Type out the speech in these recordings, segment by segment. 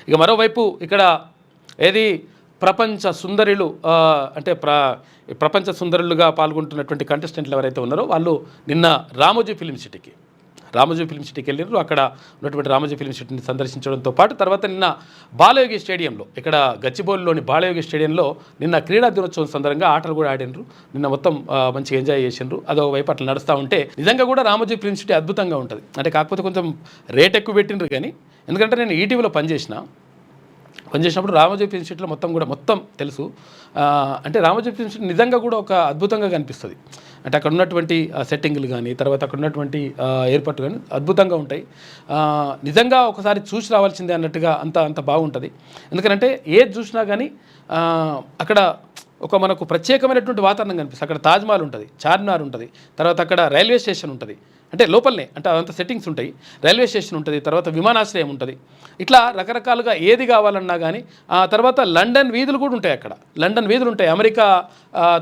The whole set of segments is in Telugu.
ఇక మరోవైపు ఇక్కడ ఏది ప్రపంచ సుందరులు అంటే ప్రపంచ సుందరులుగా పాల్గొంటున్నటువంటి కంటెస్టెంట్లు ఎవరైతే ఉన్నారో వాళ్ళు నిన్న రామోజీ ఫిల్మ్ సిటీకి వెళ్ళారు. అక్కడ ఉన్నటువంటి రామోజీ ఫిల్మ్ సిటీని సందర్శించడంతో పాటు తర్వాత నిన్న బాలయోగి స్టేడియంలో, ఇక్కడ గచ్చిబౌలిలోని బాలయోగి స్టేడియంలో నిన్న క్రీడా దినోత్సవం సందర్భంగా ఆటలు కూడా ఆడినరు. నిన్న మొత్తం మంచిగా ఎంజాయ్ చేసిండ్రు. అదో వైపు అట్లా నడుస్తూ ఉంటే నిజంగా కూడా రామోజీ ఫిల్మ్ సిటీ అద్భుతంగా ఉంటుంది. అంటే కాకపోతే కొంచెం రేట్ ఎక్కువ పెట్టిండ్రు కానీ, ఎందుకంటే నేను ఈటీవీలో పనిచేసినప్పుడు రామోజీ ఫిల్మ్ సిటీలో మొత్తం తెలుసు. అంటే రామోజీ ఫిల్మ్ సిటీ నిజంగా కూడా ఒక అద్భుతంగా కనిపిస్తుంది. అంటే అక్కడ ఉన్నటువంటి సెట్టింగ్లు కానీ, తర్వాత అక్కడ ఉన్నటువంటి ఏర్పాట్లు కానీ అద్భుతంగా ఉంటాయి. నిజంగా ఒకసారి చూసి రావాల్సిందే అన్నట్టుగా అంత బాగుంటుంది. ఎందుకంటే ఏది చూసినా కానీ అక్కడ ఒక మనకు ప్రత్యేకమైనటువంటి వాతావరణం కనిపిస్తుంది. అక్కడ తాజ్మహల్ ఉంటుంది, చార్మినార్ ఉంటుంది, తర్వాత అక్కడ రైల్వే స్టేషన్ ఉంటుంది. అంటే లోపలనే అంటే అంత సెట్టింగ్స్ ఉంటాయి. రైల్వే స్టేషన్ ఉంటుంది, తర్వాత విమానాశ్రయం ఉంటుంది. ఇట్లా రకరకాలుగా ఏది కావాలన్నా కానీ, తర్వాత లండన్ వీధులు కూడా ఉంటాయి. అక్కడ లండన్ వీధులు ఉంటాయి, అమెరికా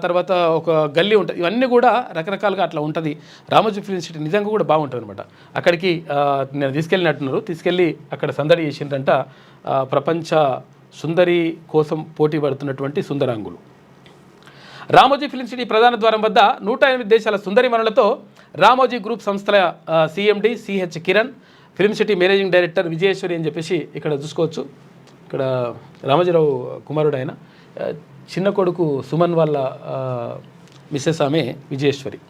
తర్వాత ఒక గల్లీ ఉంటుంది. ఇవన్నీ కూడా రకరకాలుగా అట్లా ఉంటుంది. రామోజీ ఫిల్మ్ సిటీ నిజంగా కూడా బాగుంటుంది అనమాట. అక్కడికి నేను తీసుకెళ్ళి అక్కడ సందడి చేసిందంట ప్రపంచ సుందరి కోసం పోటీ పడుతున్నటువంటి సుందరాంగులు. రామోజీ ఫిల్మ్ సిటీ ప్రధాన ద్వారం వద్ద 108 దేశాల సుందరిమణులతో రామోజీ గ్రూప్ సంస్థల CMD Ch Kiran, film city managing director Vijayeswari అని చెప్పేసి ఇక్కడ చూసుకోవచ్చు. ఇక్కడ రామోజీరావు కుమారుడు ఆయన, చిన్న కొడుకు సుమన్ వాళ్ళ మిస్సెస్ ఆమె విజయేశ్వరి.